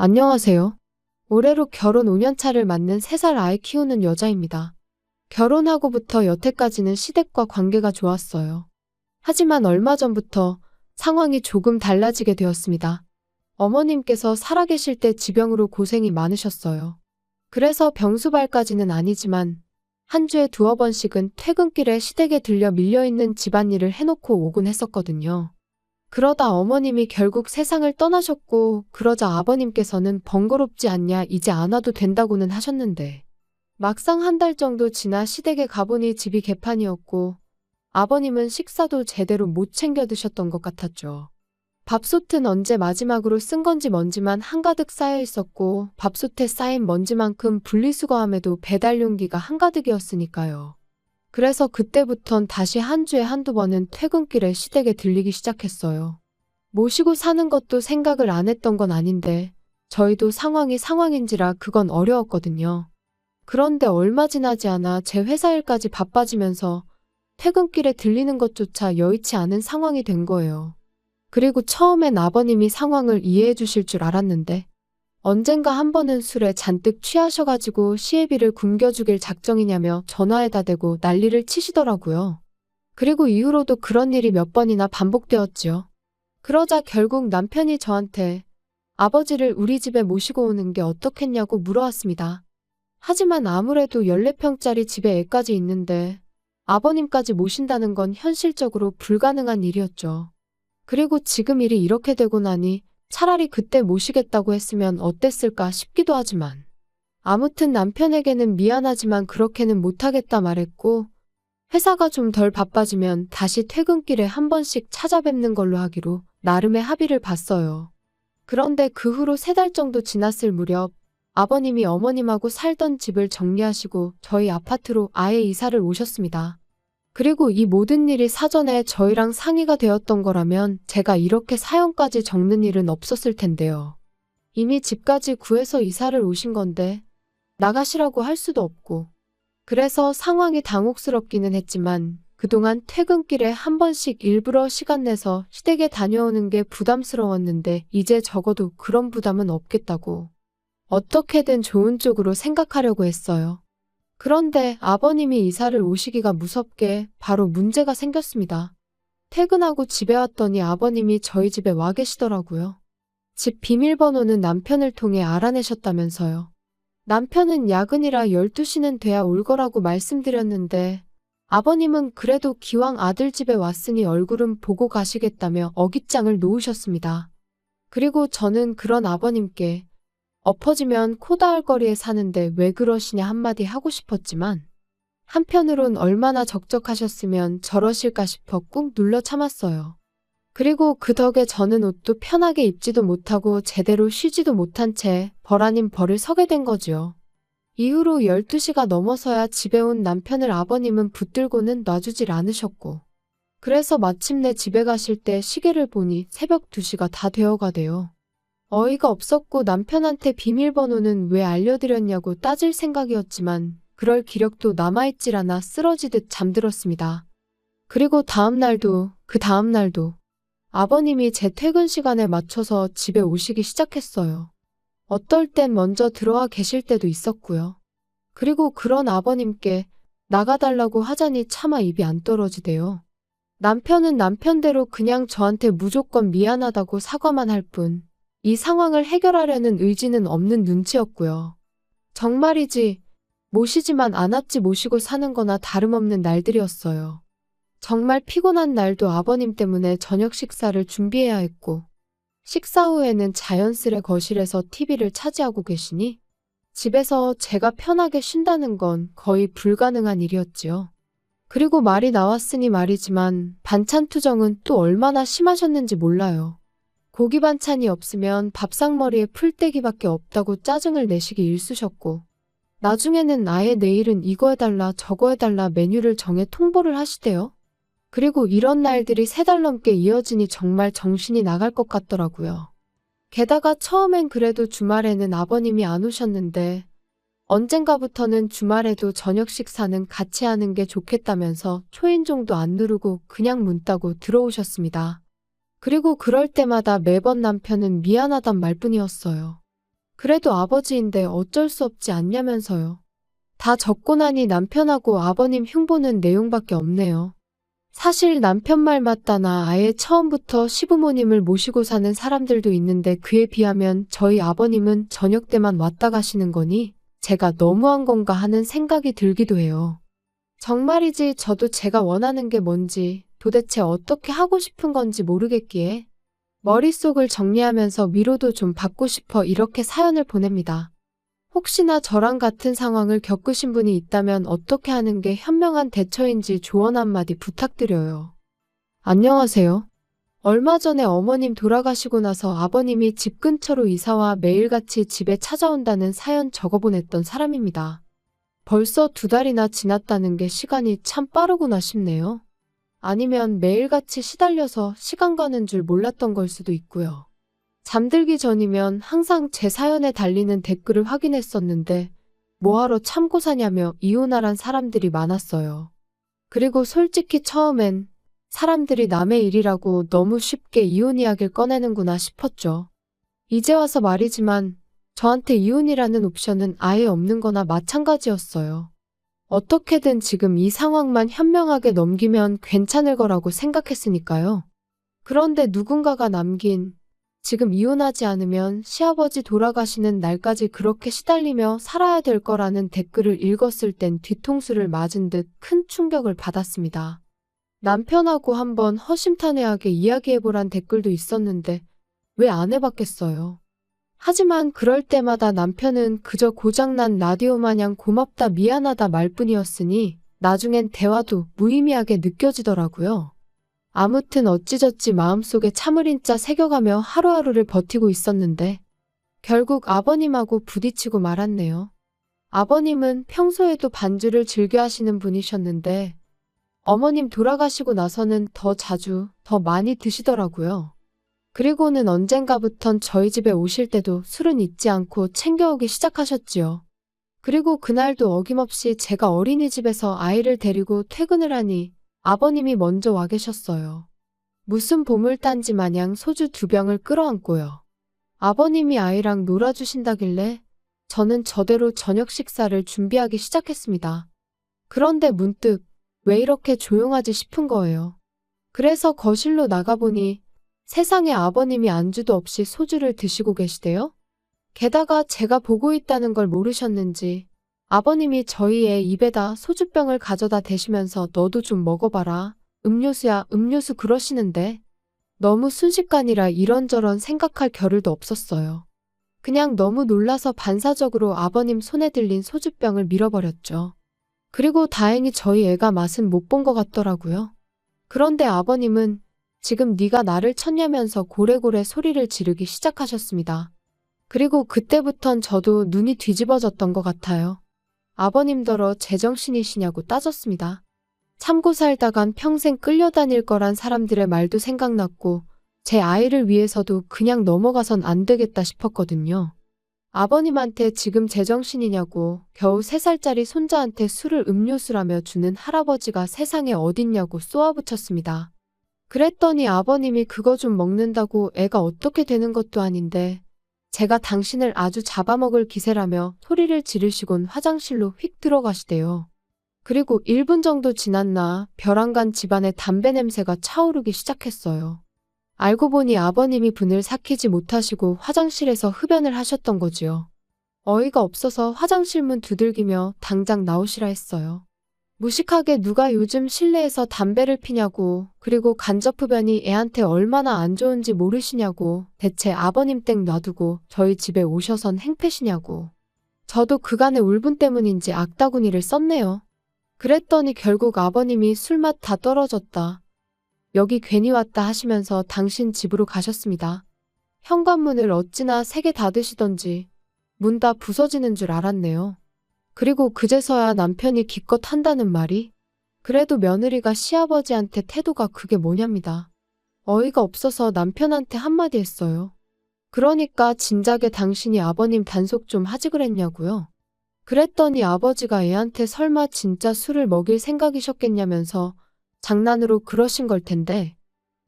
안녕하세요. 올해로 결혼 5년 차를 맞는 3살 아이 키우는 여자입니다. 결혼하고부터 여태까지는 시댁과 관계가 좋았어요. 하지만 얼마 전부터 상황이 조금 달라지게 되었습니다. 어머님께서 살아계실 때 지병으로 고생이 많으셨어요. 그래서 병수발까지는 아니지만 한 주에 두어 번씩은 퇴근길에 시댁에 들려 밀려있는 집안일을 해놓고 오곤 했었거든요. 그러다 어머님이 결국 세상을 떠나셨고, 그러자 아버님께서는 번거롭지 않냐, 이제 안 와도 된다고는 하셨는데, 막상 한 달 정도 지나 시댁에 가보니 집이 개판이었고, 아버님은 식사도 제대로 못 챙겨 드셨던 것 같았죠. 밥솥은 언제 마지막으로 쓴 건지 먼지만 한가득 쌓여 있었고, 밥솥에 쌓인 먼지만큼 분리수거함에도 배달 용기가 한가득이었으니까요. 그래서 그때부턴 다시 한 주에 한두 번은 퇴근길에 시댁에 들리기 시작했어요. 모시고 사는 것도 생각을 안 했던 건 아닌데 저희도 상황이 상황인지라 그건 어려웠거든요. 그런데 얼마 지나지 않아 제 회사 일까지 바빠지면서 퇴근길에 들리는 것조차 여의치 않은 상황이 된 거예요. 그리고 처음엔 아버님이 상황을 이해해 주실 줄 알았는데 언젠가 한 번은 술에 잔뜩 취하셔가지고 시애비를 굶겨주길 작정이냐며 전화에다 대고 난리를 치시더라고요. 그리고 이후로도 그런 일이 몇 번이나 반복되었지요. 그러자 결국 남편이 저한테 아버지를 우리 집에 모시고 오는 게 어떻겠냐고 물어왔습니다. 하지만 아무래도 14평짜리 집에 애까지 있는데 아버님까지 모신다는 건 현실적으로 불가능한 일이었죠. 그리고 지금 일이 이렇게 되고 나니 차라리 그때 모시겠다고 했으면 어땠을까 싶기도 하지만 아무튼 남편에게는 미안하지만 그렇게는 못하겠다 말했고 회사가 좀 덜 바빠지면 다시 퇴근길에 한 번씩 찾아뵙는 걸로 하기로 나름의 합의를 봤어요. 그런데 그 후로 3달 정도 지났을 무렵 아버님이 어머님하고 살던 집을 정리하시고 저희 아파트로 아예 이사를 오셨습니다. 그리고 이 모든 일이 사전에 저희랑 상의가 되었던 거라면 제가 이렇게 사연까지 적는 일은 없었을 텐데요. 이미 집까지 구해서 이사를 오신 건데 나가시라고 할 수도 없고 그래서 상황이 당혹스럽기는 했지만 그동안 퇴근길에 한 번씩 일부러 시간 내서 시댁에 다녀오는 게 부담스러웠는데 이제 적어도 그런 부담은 없겠다고 어떻게든 좋은 쪽으로 생각하려고 했어요. 그런데 아버님이 이사를 오시기가 무섭게 바로 문제가 생겼습니다. 퇴근하고 집에 왔더니 아버님이 저희 집에 와 계시더라고요. 집 비밀번호는 남편을 통해 알아내셨다면서요. 남편은 야근이라 12시는 돼야 올 거라고 말씀드렸는데 아버님은 그래도 기왕 아들 집에 왔으니 얼굴은 보고 가시겠다며 어깃장을 놓으셨습니다. 그리고 저는 그런 아버님께 엎어지면 코 닿을 거리에 사는데 왜 그러시냐 한마디 하고 싶었지만 한편으론 얼마나 적적하셨으면 저러실까 싶어 꾹 눌러 참았어요. 그리고 그 덕에 저는 옷도 편하게 입지도 못하고 제대로 쉬지도 못한 채 벌 아닌 벌을 서게 된 거지요. 이후로 12시가 넘어서야 집에 온 남편을 아버님은 붙들고는 놔주질 않으셨고 그래서 마침내 집에 가실 때 시계를 보니 새벽 2시가 다 되어가대요. 어이가 없었고 남편한테 비밀번호는 왜 알려드렸냐고 따질 생각이었지만 그럴 기력도 남아있질 않아 쓰러지듯 잠들었습니다. 그리고 그 다음 날도 아버님이 제 퇴근 시간에 맞춰서 집에 오시기 시작했어요. 어떨 땐 먼저 들어와 계실 때도 있었고요. 그리고 그런 아버님께 나가달라고 하자니 차마 입이 안 떨어지대요. 남편은 남편대로 그냥 저한테 무조건 미안하다고 사과만 할 뿐 이 상황을 해결하려는 의지는 없는 눈치였고요. 정말이지 모시지만 않았지 모시고 사는 거나 다름없는 날들이었어요. 정말 피곤한 날도 아버님 때문에 저녁 식사를 준비해야 했고 식사 후에는 자연스레 거실에서 TV를 차지하고 계시니 집에서 제가 편하게 쉰다는 건 거의 불가능한 일이었지요. 그리고 말이 나왔으니 말이지만 반찬 투정은 또 얼마나 심하셨는지 몰라요. 고기 반찬이 없으면 밥상머리에 풀떼기밖에 없다고 짜증을 내시기 일쑤셨고 나중에는 아예 내일은 이거 해달라 저거 해달라 메뉴를 정해 통보를 하시대요. 그리고 이런 날들이 3달 넘게 이어지니 정말 정신이 나갈 것 같더라고요. 게다가 처음엔 그래도 주말에는 아버님이 안 오셨는데 언젠가부터는 주말에도 저녁 식사는 같이 하는 게 좋겠다면서 초인종도 안 누르고 그냥 문 따고 들어오셨습니다. 그리고 그럴 때마다 매번 남편은 미안하단 말뿐이었어요. 그래도 아버지인데 어쩔 수 없지 않냐면서요. 다 적고 나니 남편하고 아버님 흉보는 내용밖에 없네요. 사실 남편 말 맞다나 아예 처음부터 시부모님을 모시고 사는 사람들도 있는데 그에 비하면 저희 아버님은 저녁 때만 왔다 가시는 거니 제가 너무한 건가 하는 생각이 들기도 해요. 정말이지 저도 제가 원하는 게 뭔지 도대체 어떻게 하고 싶은 건지 모르겠기에 머릿속을 정리하면서 위로도 좀 받고 싶어 이렇게 사연을 보냅니다. 혹시나 저랑 같은 상황을 겪으신 분이 있다면 어떻게 하는 게 현명한 대처인지 조언 한마디 부탁드려요. 안녕하세요. 얼마 전에 어머님 돌아가시고 나서 아버님이 집 근처로 이사와 매일같이 집에 찾아온다는 사연 적어보냈던 사람입니다. 벌써 2달이나 지났다는 게 시간이 참 빠르구나 싶네요. 아니면 매일같이 시달려서 시간 가는 줄 몰랐던 걸 수도 있고요. 잠들기 전이면 항상 제 사연에 달리는 댓글을 확인했었는데 뭐하러 참고 사냐며 이혼하란 사람들이 많았어요. 그리고 솔직히 처음엔 사람들이 남의 일이라고 너무 쉽게 이혼 이야기를 꺼내는구나 싶었죠. 이제 와서 말이지만 저한테 이혼이라는 옵션은 아예 없는 거나 마찬가지였어요. 어떻게든 지금 이 상황만 현명하게 넘기면 괜찮을 거라고 생각했으니까요. 그런데 누군가가 남긴 지금 이혼하지 않으면 시아버지 돌아가시는 날까지 그렇게 시달리며 살아야 될 거라는 댓글을 읽었을 땐 뒤통수를 맞은 듯 큰 충격을 받았습니다. 남편하고 한번 허심탄회하게 이야기해보란 댓글도 있었는데 왜 안 해봤겠어요. 하지만 그럴 때마다 남편은 그저 고장난 라디오 마냥 고맙다 미안하다 말뿐이었으니 나중엔 대화도 무의미하게 느껴지더라고요. 아무튼 어찌저찌 마음속에 참을인자 새겨가며 하루하루를 버티고 있었는데 결국 아버님하고 부딪히고 말았네요. 아버님은 평소에도 반주를 즐겨 하시는 분이셨는데 어머님 돌아가시고 나서는 더 자주, 더 많이 드시더라고요. 그리고는 언젠가부턴 저희 집에 오실 때도 술은 잊지 않고 챙겨오기 시작하셨지요. 그리고 그날도 어김없이 제가 어린이집에서 아이를 데리고 퇴근을 하니 아버님이 먼저 와 계셨어요. 무슨 보물단지 마냥 소주 2병을 끌어안고요. 아버님이 아이랑 놀아주신다길래 저는 저대로 저녁 식사를 준비하기 시작했습니다. 그런데 문득 왜 이렇게 조용하지 싶은 거예요. 그래서 거실로 나가보니 세상에 아버님이 안주도 없이 소주를 드시고 계시대요? 게다가 제가 보고 있다는 걸 모르셨는지 아버님이 저희 애 입에다 소주병을 가져다 대시면서 너도 좀 먹어봐라. 음료수야 음료수 그러시는데 너무 순식간이라 이런저런 생각할 겨를도 없었어요. 그냥 너무 놀라서 반사적으로 아버님 손에 들린 소주병을 밀어버렸죠. 그리고 다행히 저희 애가 맛은 못 본 것 같더라고요. 그런데 아버님은 지금 네가 나를 쳤냐면서 고래고래 소리를 지르기 시작하셨습니다. 그리고 그때부턴 저도 눈이 뒤집어졌던 것 같아요. 아버님더러 제정신이시냐고 따졌습니다. 참고 살다간 평생 끌려다닐 거란 사람들의 말도 생각났고 제 아이를 위해서도 그냥 넘어가선 안 되겠다 싶었거든요. 아버님한테 지금 제정신이냐고 겨우 3살짜리 손자한테 술을 음료수라며 주는 할아버지가 세상에 어딨냐고 쏘아붙였습니다. 그랬더니 아버님이 그거 좀 먹는다고 애가 어떻게 되는 것도 아닌데 제가 당신을 아주 잡아먹을 기세라며 소리를 지르시곤 화장실로 휙 들어가시대요. 그리고 1분 정도 지났나 벼랑간 집안에 담배 냄새가 차오르기 시작했어요. 알고 보니 아버님이 분을 삭히지 못하시고 화장실에서 흡연을 하셨던 거지요. 어이가 없어서 화장실 문 두들기며 당장 나오시라 했어요. 무식하게 누가 요즘 실내에서 담배를 피냐고 그리고 간접 흡연이 애한테 얼마나 안 좋은지 모르시냐고 대체 아버님 땡 놔두고 저희 집에 오셔선 행패시냐고. 저도 그간의 울분 때문인지 악다구니를 썼네요. 그랬더니 결국 아버님이 술맛 다 떨어졌다. 여기 괜히 왔다 하시면서 당신 집으로 가셨습니다. 현관문을 어찌나 3개 닫으시던지 문 다 부서지는 줄 알았네요. 그리고 그제서야 남편이 기껏 한다는 말이 그래도 며느리가 시아버지한테 태도가 그게 뭐냐입니다. 어이가 없어서 남편한테 한마디 했어요. 그러니까 진작에 당신이 아버님 단속 좀 하지 그랬냐고요. 그랬더니 아버지가 애한테 설마 진짜 술을 먹일 생각이셨겠냐면서 장난으로 그러신 걸 텐데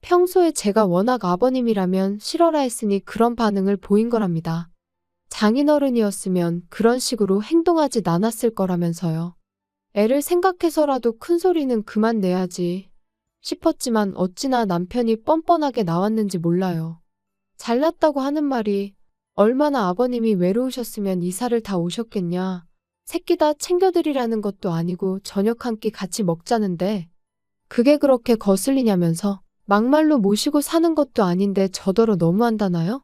평소에 제가 워낙 아버님이라면 싫어라 했으니 그런 반응을 보인 거랍니다. 장인어른이었으면 그런 식으로 행동하지 않았을 거라면서요. 애를 생각해서라도 큰 소리는 그만 내야지 싶었지만 어찌나 남편이 뻔뻔하게 나왔는지 몰라요. 잘났다고 하는 말이 얼마나 아버님이 외로우셨으면 이사를 다 오셨겠냐. 새끼 다 챙겨드리라는 것도 아니고 저녁 한 끼 같이 먹자는데 그게 그렇게 거슬리냐면서 막말로 모시고 사는 것도 아닌데 저더러 너무한다나요?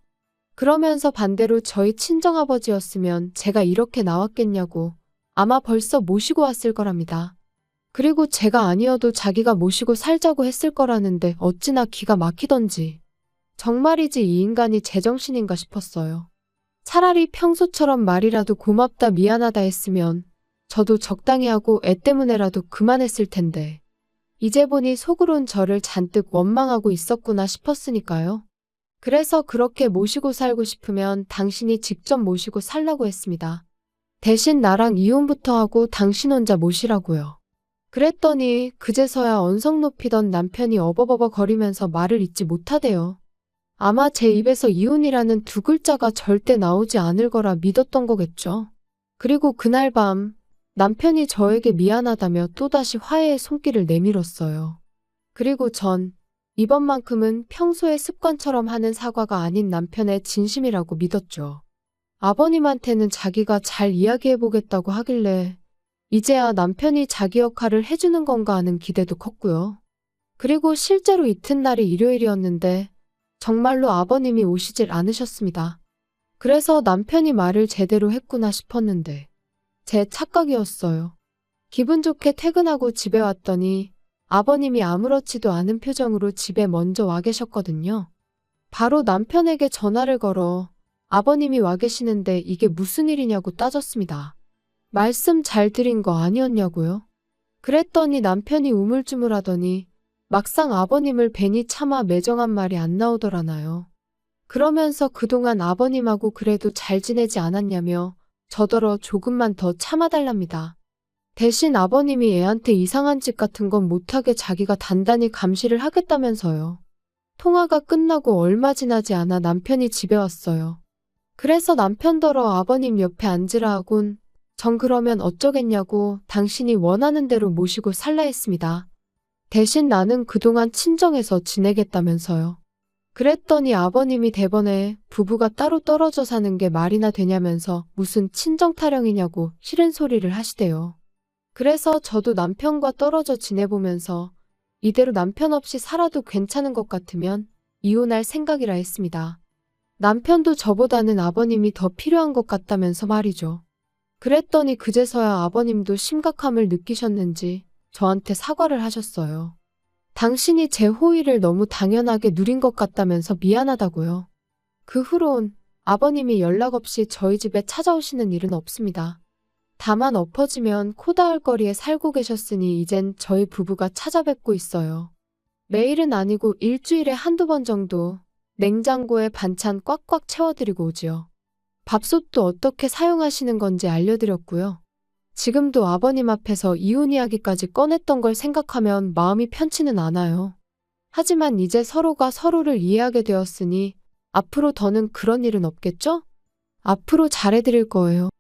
그러면서 반대로 저희 친정아버지였으면 제가 이렇게 나왔겠냐고 아마 벌써 모시고 왔을 거랍니다. 그리고 제가 아니어도 자기가 모시고 살자고 했을 거라는데 어찌나 기가 막히던지. 정말이지 이 인간이 제정신인가 싶었어요. 차라리 평소처럼 말이라도 고맙다 미안하다 했으면 저도 적당히 하고 애 때문에라도 그만했을 텐데. 이제 보니 속으론 저를 잔뜩 원망하고 있었구나 싶었으니까요. 그래서 그렇게 모시고 살고 싶으면 당신이 직접 모시고 살라고 했습니다. 대신 나랑 이혼부터 하고 당신 혼자 모시라고요. 그랬더니 그제서야 언성 높이던 남편이 어버버버 거리면서 말을 잇지 못하대요. 아마 제 입에서 이혼이라는 두 글자가 절대 나오지 않을 거라 믿었던 거겠죠. 그리고 그날 밤 남편이 저에게 미안하다며 또다시 화해의 손길을 내밀었어요. 그리고 전 이번만큼은 평소의 습관처럼 하는 사과가 아닌 남편의 진심이라고 믿었죠. 아버님한테는 자기가 잘 이야기해보겠다고 하길래 이제야 남편이 자기 역할을 해주는 건가 하는 기대도 컸고요. 그리고 실제로 이튿날이 일요일이었는데 정말로 아버님이 오시질 않으셨습니다. 그래서 남편이 말을 제대로 했구나 싶었는데 제 착각이었어요. 기분 좋게 퇴근하고 집에 왔더니 아버님이 아무렇지도 않은 표정으로 집에 먼저 와 계셨거든요. 바로 남편에게 전화를 걸어 아버님이 와 계시는데 이게 무슨 일이냐고 따졌습니다. 말씀 잘 드린 거 아니었냐고요? 그랬더니 남편이 우물쭈물하더니 막상 아버님을 뵈니 차마 매정한 말이 안 나오더라나요. 그러면서 그동안 아버님하고 그래도 잘 지내지 않았냐며 저더러 조금만 더 참아달랍니다. 대신 아버님이 애한테 이상한 짓 같은 건 못하게 자기가 단단히 감시를 하겠다면서요. 통화가 끝나고 얼마 지나지 않아 남편이 집에 왔어요. 그래서 남편더러 아버님 옆에 앉으라 하곤 전 그러면 어쩌겠냐고 당신이 원하는 대로 모시고 살라 했습니다. 대신 나는 그동안 친정에서 지내겠다면서요. 그랬더니 아버님이 대번에 부부가 따로 떨어져 사는 게 말이나 되냐면서 무슨 친정 타령이냐고 싫은 소리를 하시대요. 그래서 저도 남편과 떨어져 지내보면서 이대로 남편 없이 살아도 괜찮은 것 같으면 이혼할 생각이라 했습니다. 남편도 저보다는 아버님이 더 필요한 것 같다면서 말이죠. 그랬더니 그제서야 아버님도 심각함을 느끼셨는지 저한테 사과를 하셨어요. 당신이 제 호의를 너무 당연하게 누린 것 같다면서 미안하다고요. 그 후론 아버님이 연락 없이 저희 집에 찾아오시는 일은 없습니다. 다만 엎어지면 코 닿을 거리에 살고 계셨으니 이젠 저희 부부가 찾아뵙고 있어요. 매일은 아니고 일주일에 한두 번 정도 냉장고에 반찬 꽉꽉 채워드리고 오지요. 밥솥도 어떻게 사용하시는 건지 알려드렸고요. 지금도 아버님 앞에서 이혼 이야기까지 꺼냈던 걸 생각하면 마음이 편치는 않아요. 하지만 이제 서로가 서로를 이해하게 되었으니 앞으로 더는 그런 일은 없겠죠? 앞으로 잘해드릴 거예요.